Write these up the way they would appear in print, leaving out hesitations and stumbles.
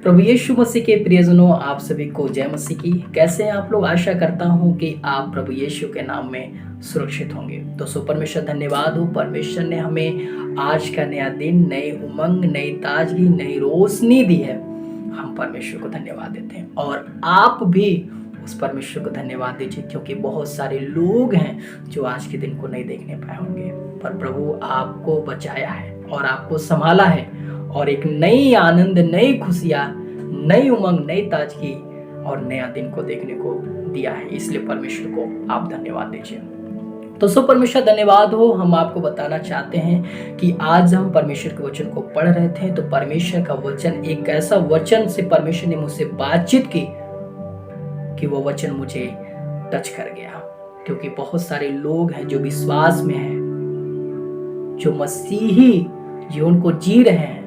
प्रभु यीशु मसीह के प्रियजनों, आप सभी को जय मसीह की। कैसे हैं आप लोग? आशा करता हूं कि आप प्रभु यीशु के नाम में सुरक्षित होंगे। तो परमेश्वर धन्यवाद हो, परमेश्वर ने हमें आज का नया दिन, नई उमंग, नई ताजगी, नई रोशनी दी है। हम परमेश्वर को धन्यवाद देते हैं और आप भी उस परमेश्वर को धन्यवाद दीजिए, क्योंकि बहुत सारे लोग हैं जो आज के दिन को नहीं देखने पाए होंगे, पर प्रभु आपको बचाया है और आपको संभाला है और एक नई आनंद, नई खुशियां, नई उमंग, नई ताजगी और नया दिन को देखने को दिया है। इसलिए परमेश्वर को आप धन्यवाद दीजिए। तो परमेश्वर धन्यवाद हो। हम आपको बताना चाहते हैं कि आज हम परमेश्वर के वचन को पढ़ रहे थे, तो परमेश्वर का वचन एक ऐसा वचन से परमेश्वर ने मुझसे बातचीत की कि वो वचन मुझे टच कर गया, क्योंकि बहुत सारे लोग हैं जो विश्वास में हैं, जो मसीही जीवन को जी रहे हैं,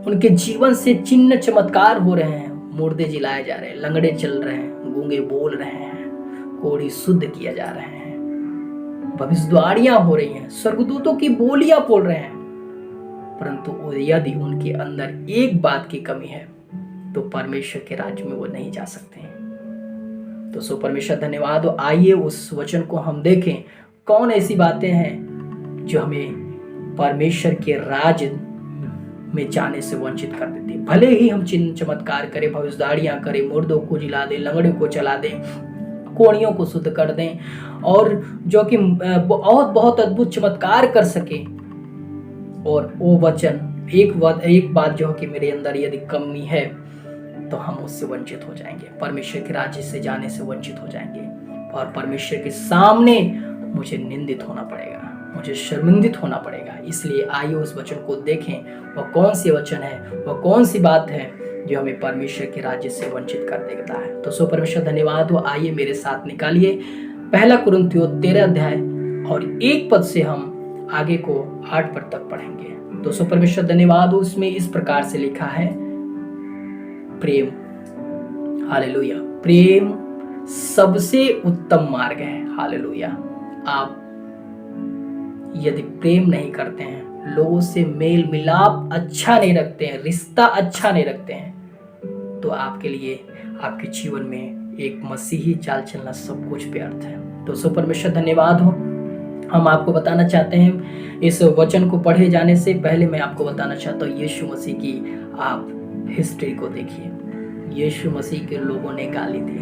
उनके जीवन से चिन्ह चमत्कार हो रहे हैं, मुर्दे जिलाए जा रहे हैं, लंगड़े चल रहे हैं, गूंगे बोल रहे हैं, कोढ़ी शुद्ध किया जा रहे हैं, भविष्यवाणियां हो रही हैं, स्वर्गदूतों की बोलियां बोल रहे हैं। परंतु यदि उनके अंदर एक बात की कमी है तो परमेश्वर के राज्य में वो नहीं जा सकते हैं। तो परमेश्वर धन्यवाद हो। आइए उस वचन को हम देखें। कौन ऐसी बातें हैं जो हमें परमेश्वर के राज्य में जाने से वंचित कर देती है? भले ही हम चिन्ह चमत्कार करें, भविष्यवाणियां करें, मुर्दों को जिला दें, लंगड़े को चला दें, कोढ़ियों को शुद्ध कर दें, और जो कि बहुत बहुत अद्भुत चमत्कार कर सके, और वो वचन एक बात जो कि मेरे अंदर यदि कमी है तो हम उससे वंचित हो जाएंगे, परमेश्वर के राज्य से जाने से वंचित हो जाएंगे, और परमेश्वर के सामने मुझे निंदित होना पड़ेगा, मुझे शर्मिंदित होना पड़ेगा। इसलिए आइए उस वचन को देखें। वह कौन सी वचन है, वह कौन सी बात है जो हमें परमेश्वर के राज्य से वंचित कर देता है। तो परमेश्वर धन्यवाद हो। आइए मेरे साथ निकालिए 1 कुरिन्थियों 13 अध्याय और 1 पद से हम आगे को 8 पद तक पढ़ेंगे। तो परमेश्वर धन्यवाद हो। उसमें इस प्रकार से लिखा है, प्रेम, हालेलुया, प्रेम सबसे उत्तम मार्ग है। हालेलुया। आप यदि प्रेम नहीं करते हैं, लोगों से मेल मिलाप अच्छा नहीं रखते हैं, रिश्ता अच्छा नहीं रखते हैं, तो आपके लिए, आपके जीवन में एक मसीही चाल चलना सब कुछ व्यर्थ है। तो परमेश्वर धन्यवाद हो। हम आपको बताना चाहते हैं, इस वचन को पढ़े जाने से पहले मैं आपको बताना चाहता हूँ यीशु मसीह की आप हिस्ट्री को देखिए। यीशु मसीह के लोगों ने गाली दी,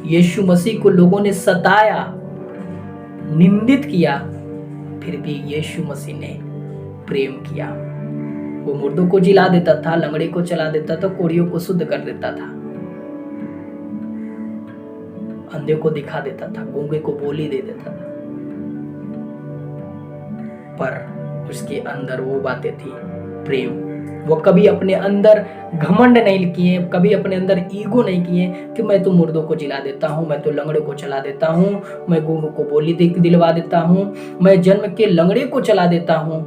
यीशु मसीह को लोगों ने सताया, निंदित किया, फिर भी यीशु मसीह ने प्रेम किया। वो मुर्दों को जिला देता था, लंगड़े को चला देता था, कोढ़ियों को शुद्ध कर देता था, अंधे को दिखा देता था, गूंगे को बोली दे देता था, पर उसके अंदर वो बातें थी, प्रेम। वो कभी अपने अंदर घमंड नहीं किए, कभी अपने अंदर ईगो नहीं किए कि मैं तो मुर्दों को जिला देता हूँ, मैं तो लंगड़े को चला देता हूँ, मैं गूंगों को बोली दिलवा देता हूँ, मैं जन्म के लंगड़े को चला देता हूँ,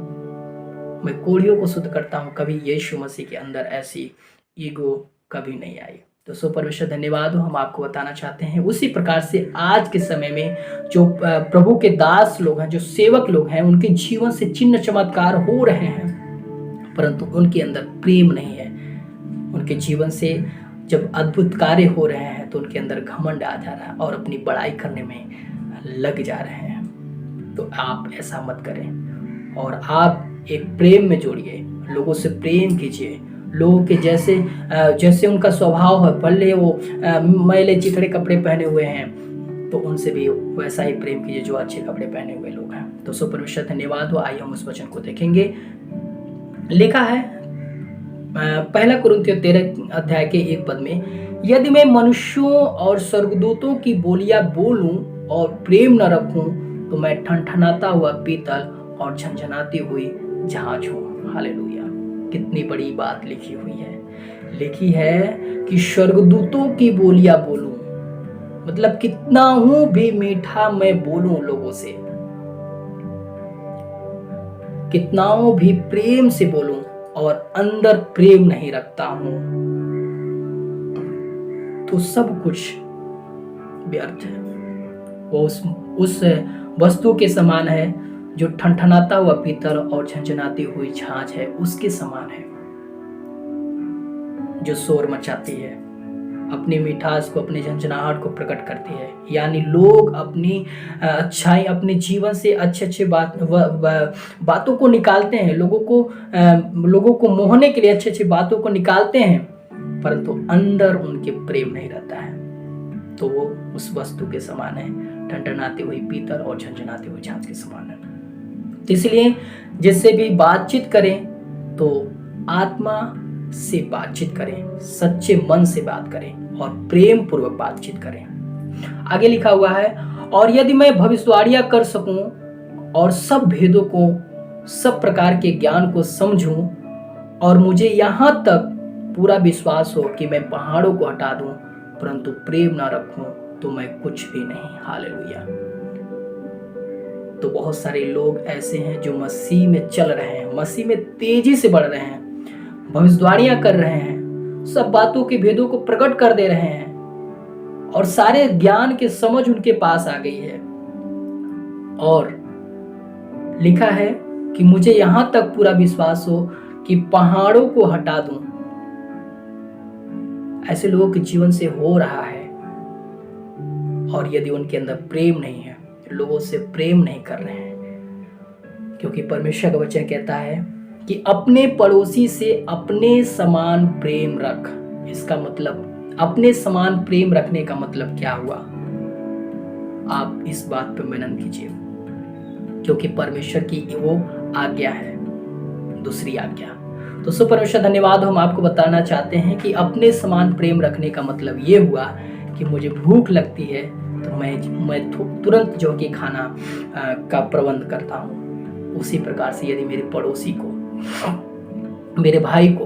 मैं कोढ़ियों को शुद्ध करता हूँ। कभी यीशु मसीह के अंदर ऐसी ईगो कभी नहीं आई। तो परमेश्वर धन्यवाद हो। हम आपको बताना चाहते हैं, उसी प्रकार से आज के समय में जो प्रभु के दास लोग हैं, जो सेवक लोग हैं, उनके जीवन से चिन्ह चमत्कार हो रहे हैं, परंतु उनके अंदर प्रेम नहीं है। उनके जीवन से जब अद्भुत कार्य हो रहे हैं तो उनके अंदर घमंड आ जा रहा है और अपनी बड़ाई करने में लग जा रहे हैं। तो आप ऐसा मत करें और आप एक प्रेम में जोड़िए, लोगों से प्रेम कीजिए। लोगों के जैसे उनका स्वभाव है, भले वो मैले चिथड़े कपड़े पहने हुए हैं, तो उनसे भी वैसा ही प्रेम कीजिए जो अच्छे कपड़े पहने हुए लोग हैं। तो परमेश्वर धन्यवाद हो। आइए हम उस वचन को देखेंगे। लिखा है 1 कुरिन्थियों 13 अध्याय के 1 पद में, यदि मैं मनुष्यों और स्वर्गदूतों की बोलियां बोलूं और प्रेम न रखूं तो मैं ठनठनाता हुआ पीतल और झनझनाती हुई जहाज हूं। हालेलुया। कितनी बड़ी बात लिखी हुई है। लिखी है कि स्वर्गदूतों की बोलियां बोलूं, मतलब कितना हूं भी मीठा मैं बोलूं लोगों से, कितनाओं भी प्रेम से बोलूं और अंदर प्रेम नहीं रखता हूं तो सब कुछ व्यर्थ है। वो उस वस्तु के समान है जो ठनठनाता हुआ पीतल और झंझनाती हुई झांझ है, उसके समान है। जो शोर मचाती है, अपनी मिठास को, अपनी झंझनाहट को प्रकट करती है। यानी लोग अपनी अच्छाई, अपने जीवन से अच्छे अच्छे बातों को निकालते हैं, लोगों को मोहने के लिए अच्छी अच्छी बातों को निकालते हैं, परंतु अंदर उनके प्रेम नहीं रहता है, तो वो उस वस्तु के समान है, टनटनाती हुई पीतल और झंझनाती हुई झांझ के समान है। तो इसलिए जिससे भी बातचीत करें तो आत्मा से बातचीत करें, सच्चे मन से बात करें और प्रेम पूर्वक बातचीत करें। आगे लिखा हुआ है, और यदि मैं भविष्यवाणियां कर सकूं और सब भेदों को, सब प्रकार के ज्ञान को समझूं, और मुझे यहां तक पूरा विश्वास हो कि मैं पहाड़ों को हटा दूं, परंतु प्रेम ना रखूं तो मैं कुछ भी नहीं। हालेलुया। तो बहुत सारे लोग ऐसे हैं जो मसीह में चल रहे हैं, मसीह में तेजी से बढ़ रहे हैं, भविष्यवाणियां कर रहे हैं, सब बातों के भेदों को प्रकट कर दे रहे हैं और सारे ज्ञान की समझ उनके पास आ गई है। और लिखा है कि मुझे यहां तक पूरा विश्वास हो कि पहाड़ों को हटा दूं। ऐसे लोगों के जीवन से हो रहा है, और यदि उनके अंदर प्रेम नहीं है, लोगों से प्रेम नहीं कर रहे हैं, क्योंकि परमेश्वर का वचन कहता है कि अपने पड़ोसी से अपने समान प्रेम रख। इसका मतलब, अपने समान प्रेम रखने का मतलब क्या हुआ? आप इस बात पर मनन कीजिए, क्योंकि परमेश्वर की वो आज्ञा है, दूसरी आज्ञा। तो सो परमेश्वर धन्यवाद, हम आपको बताना चाहते हैं कि अपने समान प्रेम रखने का मतलब ये हुआ कि मुझे भूख लगती है तो मैं तुरंत जो कि खाना का प्रबंध करता हूँ। उसी प्रकार से यदि मेरे पड़ोसी को, मेरे भाई को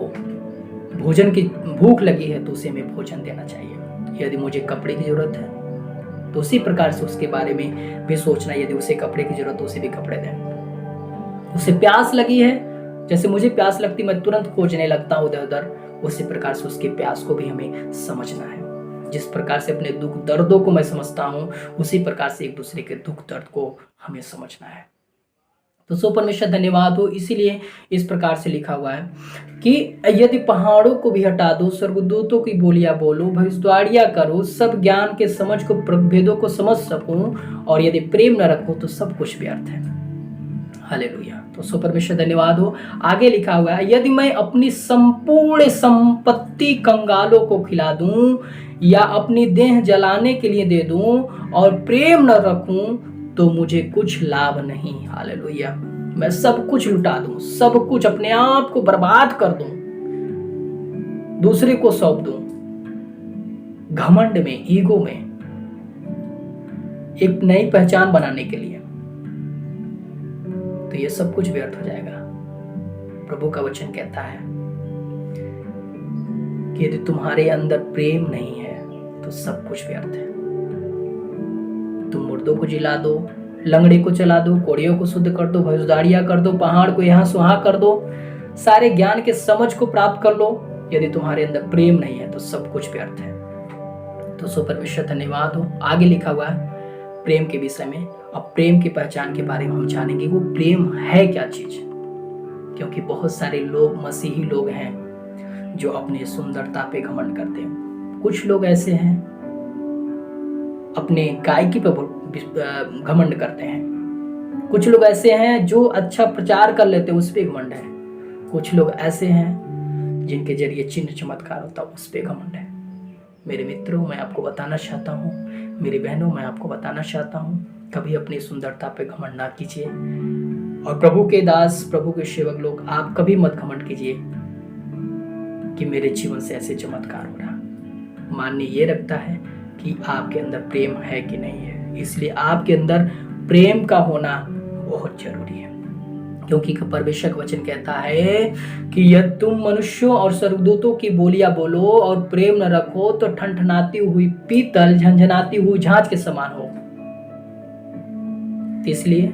भोजन की भूख लगी है तो उसे मैं भोजन देना चाहिए। यदि मुझे कपड़े की जरूरत है तो उसी प्रकार से उसके बारे में भी सोचना, यदि उसे कपड़े की जरूरत है तो उसे भी कपड़े दें। उसे प्यास लगी है, जैसे मुझे प्यास लगती मैं तुरंत खोजने लगता हूँ इधर उधर, उसी प्रकार से उसके प्यास को भी हमें समझना है। जिस प्रकार से अपने दुख दर्दों को मैं समझता हूँ, उसी प्रकार से एक दूसरे के दुख दर्द को हमें समझना है। तो सो परमेश्वर धन्यवाद हो। इसीलिए इस प्रकार से लिखा हुआ है कि यदि पहाड़ों को भी हटा दो, स्वर्गदूतों की बोलियां बोलो, भविष्यवाणियां करो, सब ज्ञान के समझ को, भेदों को समझ सकूं, और यदि प्रेम न रखो तो सब कुछ व्यर्थ है। हालेलुया। तो सो परमेश्वर धन्यवाद हो। आगे लिखा हुआ है, यदि मैं अपनी संपूर्ण संपत्ति कंगालों को खिला दूं या अपनी देह जलाने के लिए दे दूं और प्रेम न रखूं तो मुझे कुछ लाभ नहीं। हालेलुया। मैं सब कुछ लुटा दूं, सब कुछ अपने आप को बर्बाद कर दूं, दूसरे को सौंप दूं, घमंड में, ईगो में, एक नई पहचान बनाने के लिए, तो ये सब कुछ व्यर्थ हो जाएगा। प्रभु का वचन कहता है कि यदि तुम्हारे अंदर प्रेम नहीं है तो सब कुछ व्यर्थ है। तुम मुर्दों को जिला दो, लंगड़े को चला दो, कोड़ियों को शुद्ध कर दो, भविष्यवाणियां कर दो, पहाड़ को यहाँ सुहा कर दो, सारे ज्ञान के समझ को प्राप्त कर लो, यदि तुम्हारे अंदर प्रेम नहीं है तो सब कुछ व्यर्थ है। तो सो परमेश्वर धन्यवाद हो। आगे लिखा हुआ है प्रेम के विषय में। अब प्रेम की पहचान के बारे में हम जानेंगे, वो प्रेम है क्या चीज। क्योंकि बहुत सारे लोग, मसीही लोग हैं जो अपने सुंदरता पे घमंड करते हैं। कुछ लोग ऐसे हैं अपने गायकी पे घमंड करते हैं। कुछ लोग ऐसे हैं जो अच्छा प्रचार कर लेते हैं, उस पे घमंड है। कुछ लोग ऐसे हैं जिनके जरिए चिन्ह चमत्कार होता है, उस पे घमंड है। मेरे मित्रों, मैं आपको बताना चाहता हूँ, मेरी बहनों, मैं आपको बताना चाहता हूँ, कभी अपनी सुंदरता पे घमंड ना कीजिए। और प्रभु के दास, प्रभु के सेवक लोग, आप कभी मत घमंड कीजिए कि मेरे जीवन से ऐसे चमत्कार हो रहा। मान्य ये रखता है कि आपके अंदर प्रेम है कि नहीं है। इसलिए आपके अंदर प्रेम का होना बहुत जरूरी है, क्योंकि परमेश्वर का वचन कहता है कि यदि तुम मनुष्यों और स्वर्गदूतों की बोलियां बोलो और प्रेम न रखो तो ठनठनाती हुई पीतल, झंझनाती हुई झांझ के समान हो। इसलिए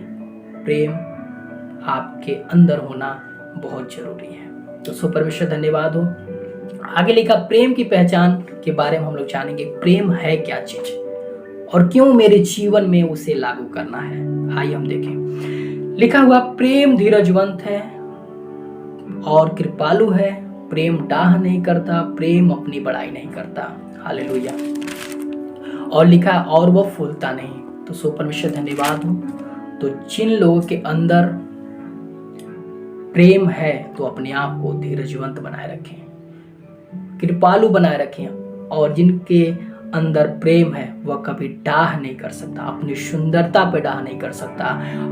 प्रेम आपके अंदर होना बहुत जरूरी है। तो सो परमेश्वर धन्यवाद हो। आगे लिखा प्रेम की पहचान के बारे में हम लोग जानेंगे। प्रेम है क्या चीज और क्यों मेरे जीवन में उसे लागू करना है। आइए हम देखें। लिखा हुआ प्रेम धीरजवंत है और कृपालु है प्रेम डाह नहीं करता, प्रेम अपनी बड़ाई नहीं करता। हालेलुया। और लिखा और वह फूलता नहीं। तो सो परमेश्वर धन्यवाद हो। तो जिन लोगों के अंदर प्रेम है तो अपने आप को धीरजवंत बनाए रखें, कृपालु बनाए रखें। और जिनके अंदर प्रेम है वह कभी डाह नहीं कर सकता, अपनी सुंदरता पे डाह नहीं कर सकता,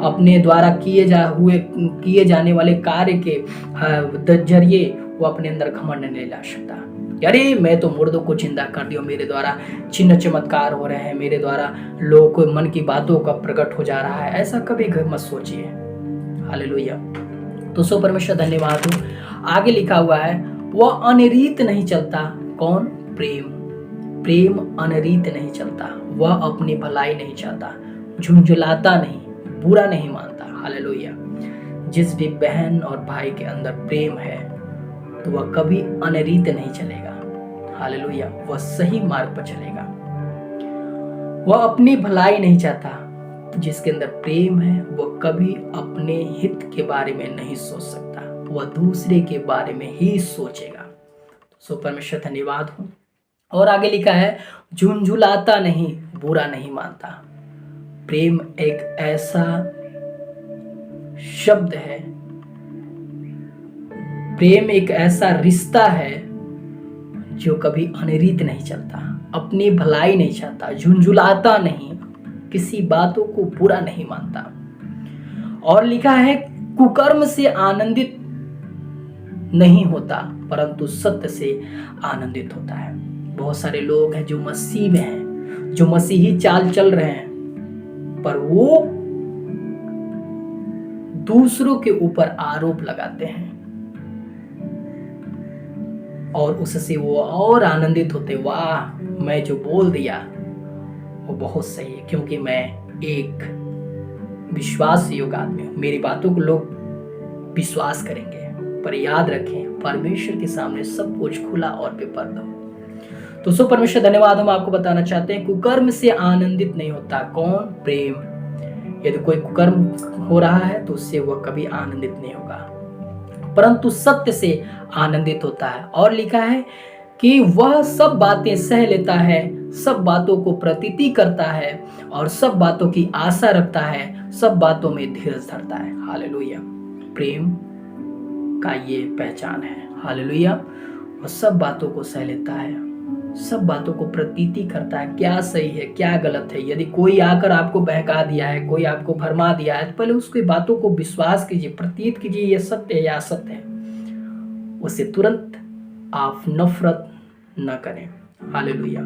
अपने द्वारा किए जाने वाले कार्य के जरिए वो अपने अंदर घमंड नहीं ला सकता। अरे मैं तो मुर्दों को जिंदा कर दिया, मेरे द्वारा चिन्ह चमत्कार हो रहे हैं, मेरे द्वारा लोगों को मन की बातों का प्रकट हो जा रहा है, ऐसा कभी मत सोचिए। हालेलुया। तो सो परमेश्वर धन्यवाद हो। आगे लिखा हुआ है वह अनरीत नहीं चलता। कौन? प्रेम। प्रेम अनरीत नहीं चलता, वह अपनी भलाई नहीं चाहता, झुंझुलाता नहीं, बुरा नहीं मानता। हालेलुया। जिस भी बहन और भाई के अंदर प्रेम है तो वह कभी अनरीत नहीं चलेगा। हालेलुया। वह सही मार्ग पर चलेगा, वह अपनी भलाई नहीं चाहता। जिसके अंदर प्रेम है वह कभी अपने हित के बारे में नहीं सोच सकता, वह दूसरे के बारे में ही सोचेगा। सो परमेश्वर धन्यवाद हो। और आगे लिखा है झुंझुलाता नहीं, बुरा नहीं मानता। प्रेम एक ऐसा शब्द है, प्रेम एक ऐसा रिश्ता है जो कभी अनरीत नहीं चलता, अपनी भलाई नहीं चाहता, झुंझुलाता नहीं, किसी बातों को बुरा नहीं मानता। और लिखा है कुकर्म से आनंदित नहीं होता परंतु सत्य से आनंदित होता है। बहुत सारे लोग हैं जो मसीह में हैं, जो मसीही चाल चल रहे हैं, पर वो दूसरों के ऊपर आरोप लगाते हैं और उससे वो और आनंदित होते, वाह मैं जो बोल दिया वो बहुत सही है, क्योंकि मैं एक विश्वास योग्य आदमी हूं, मेरी बातों को लोग विश्वास करेंगे। पर याद रखें परमेश्वर के सामने सब कुछ खुला और बेपर्दा हो। तो सो परमेश्वर धन्यवाद। हम आपको बताना चाहते हैं कुकर्म से आनंदित नहीं होता। कौन? प्रेम। यदि कोई कुकर्म हो रहा है तो उससे वह कभी आनंदित नहीं होगा परंतु सत्य से आनंदित होता है। और लिखा है कि वह सब बातें सह लेता है, सब बातों को प्रतीति करता है और सब बातों की आशा रखता है, सब बातों में धीरज धरता है। हालेलुया। प्रेम का ये पहचान है। हालेलुया। वह सब बातों को सह लेता है, सब बातों को प्रतीति करता है, क्या सही है क्या गलत है। यदि कोई आकर आपको बहका दिया है, कोई आपको भरमा दिया है, तो पहले उसकी बातों को विश्वास कीजिए, प्रतीत कीजिए ये सत्य है या असत्य है, उससे तुरंत आप नफरत न करें। हालेलुया।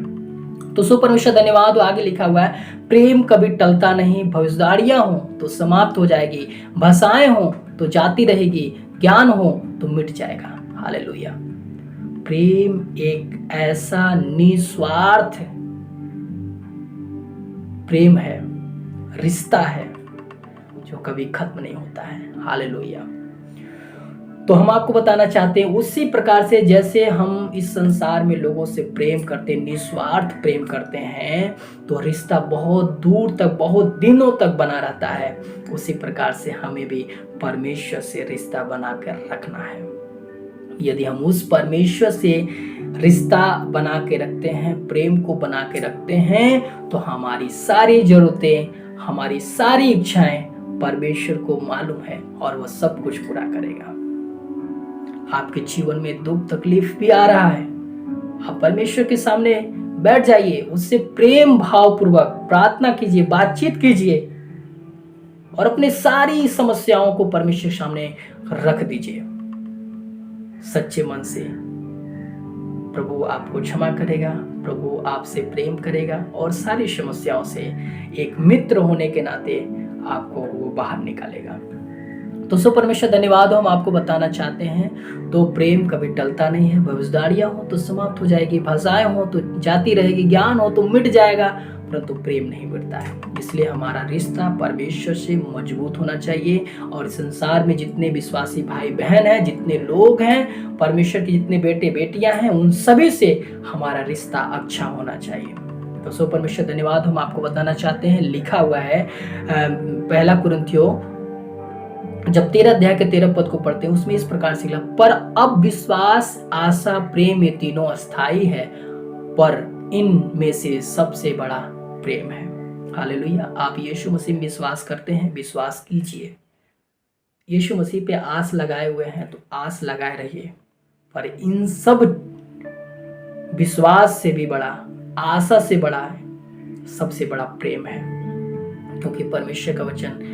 तो सो परमेश्वर धन्यवाद। आगे लिखा हुआ है प्रेम कभी टलता नहीं, भविष्यवाणियां हो तो समाप्त हो जाएगी, भाषाएं हो तो जाती रहेगी, ज्ञान हो तो मिट जाएगा। हालेलुया। प्रेम एक ऐसा निस्वार्थ प्रेम है, रिश्ता है जो कभी खत्म नहीं होता है। हालेलुया। तो हम आपको बताना चाहते हैं उसी प्रकार से जैसे हम इस संसार में लोगों से प्रेम करते, निस्वार्थ प्रेम करते हैं, तो रिश्ता बहुत दूर तक, बहुत दिनों तक बना रहता है। उसी प्रकार से हमें भी परमेश्वर से रिश्ता बना कर रखना है। यदि हम उस परमेश्वर से रिश्ता बना के रखते हैं, प्रेम को बना के रखते हैं, तो हमारी सारी जरूरतें, हमारी सारी इच्छाएं परमेश्वर को मालूम है और वह सब कुछ पूरा करेगा। आपके जीवन में दुख तकलीफ भी आ रहा है, आप परमेश्वर के सामने बैठ जाइए, उससे प्रेम भाव पूर्वक प्रार्थना कीजिए, बातचीत कीजिए और अपने सारी समस्याओं को परमेश्वर के सामने रख दीजिए। सच्चे मन से प्रभु आपको क्षमा करेगा, प्रभु आपसे प्रेम करेगा और सारी समस्याओं से एक मित्र होने के नाते आपको वो बाहर निकालेगा। तो सो परमेश्वर धन्यवाद। हम आपको बताना चाहते हैं तो प्रेम कभी टलता नहीं है, भविष्यवाणियां हो तो समाप्त हो जाएगी, भाषाएं हो तो जाती रहेगी, ज्ञान हो तो मिट जाएगा, परंतु प्रेम नहीं मिटता है। इसलिए हमारा रिश्ता परमेश्वर से मजबूत होना चाहिए। और संसार में जितने विश्वासी भाई बहन हैं, जितने लोग हैं, परमेश्वर के जितने बेटे बेटियां हैं, उन सभी से हमारा रिश्ता अच्छा होना चाहिए। तो सो परमेश्वर धन्यवाद। हम आपको बताना चाहते हैं लिखा हुआ है पहला कुरिन्थियों जब 13 अध्याय के 13 पद को पढ़ते हैं उसमें इस प्रकार से लिखा, पर अब विश्वास, आशा, प्रेम ये तीनों अस्थाई है, पर इनमें से सबसे बड़ा प्रेम है। हालेलुया। आप यीशु मसीह में विश्वास करते हैं, विश्वास कीजिए। यीशु मसीह पे आस लगाए हुए हैं तो आस लगाए रहिए, पर इन सब विश्वास से भी बड़ा, आशा से बड़ा है, सबसे बड़ा प्रेम है। क्योंकि परमेश्वर का वचन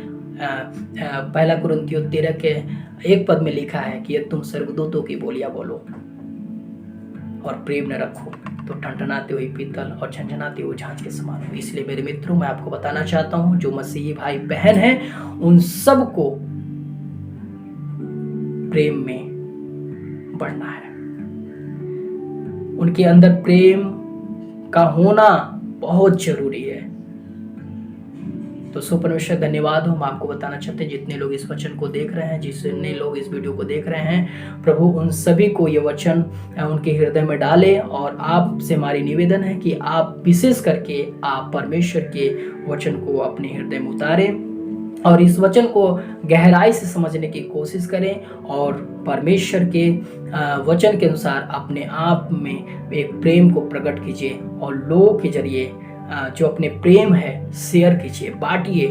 पहला कुरिन्थियों 13 के 1 पद में लिखा है कि यदि तुम स्वर्गदूतों की बोलियां बोलो और प्रेम न रखो तो टनटनाते हुए पीतल और झंझनाते हुए झांझ के समान हो। इसलिए मेरे मित्रों, मैं आपको बताना चाहता हूं, जो मसीही भाई बहन हैं उन सब को प्रेम में बढ़ना है। उनके अंदर प्रेम का होना बहुत जरूरी है। तो सो परमेश्वर धन्यवाद हो। हम आपको बताना चाहते हैं, जितने लोग इस वचन को देख रहे हैं, जितने लोग इस वीडियो को देख रहे हैं, प्रभु उन सभी को ये वचन उनके हृदय में डाले। और आपसे हमारी निवेदन है कि आप विशेष करके आप परमेश्वर के वचन को अपने हृदय में उतारें और इस वचन को गहराई से समझने की कोशिश करें और परमेश्वर के वचन के अनुसार अपने आप में एक प्रेम को प्रकट कीजिए और लोगों के जरिए जो अपने प्रेम है शेयर कीजिए, बांटिए,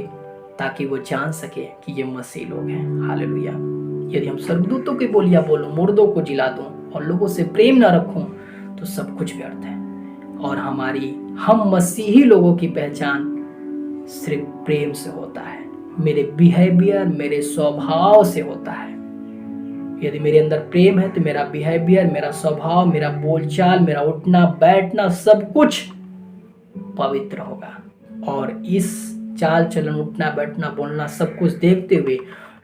ताकि वो जान सके कि ये मसीह लोग हैं। हालेलुया। यदि हम स्वर्गदूतों की बोलियां बोलूं, मुर्दों को जिला दूं और लोगों से प्रेम ना रखूं तो सब कुछ व्यर्थ है। और हम मसीही लोगों की पहचान सिर्फ प्रेम से होता है, मेरे बिहेवियर, मेरे स्वभाव से होता है। यदि मेरे अंदर प्रेम है तो मेरा बिहेवियर, मेरा स्वभाव, मेरा बोलचाल, मेरा उठना बैठना सब कुछ पवित्र होगा। और इस चाल चलन, उठना बैठना, बोलना सब कुछ देखते हुए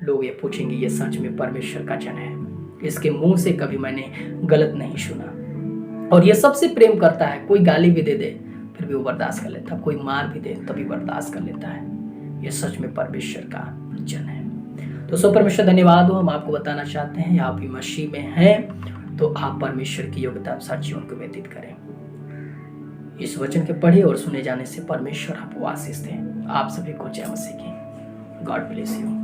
लोग ये पूछेंगे, ये सच में परमेश्वर का जन है, इसके मुंह से कभी मैंने गलत नहीं सुना। और ये सबसे प्रेम करता है। कोई गाली भी दे दे फिर भी वो बर्दाश्त कर लेता है, कोई मार भी दे तभी बर्दाश्त कर लेता है। ये सच में परमेश्वर का जन है। तो सो परमेश्वर धन्यवाद हो। हम आपको बताना चाहते हैं, आप भी मसीह में हैं तो आप परमेश्वर की योग्यता अनुसार जीवन को व्यतीत करें। इस वचन के पढ़े और सुने जाने से परमेश्वर आपको आशीष दे। आप सभी को जय मसीह की। God bless you.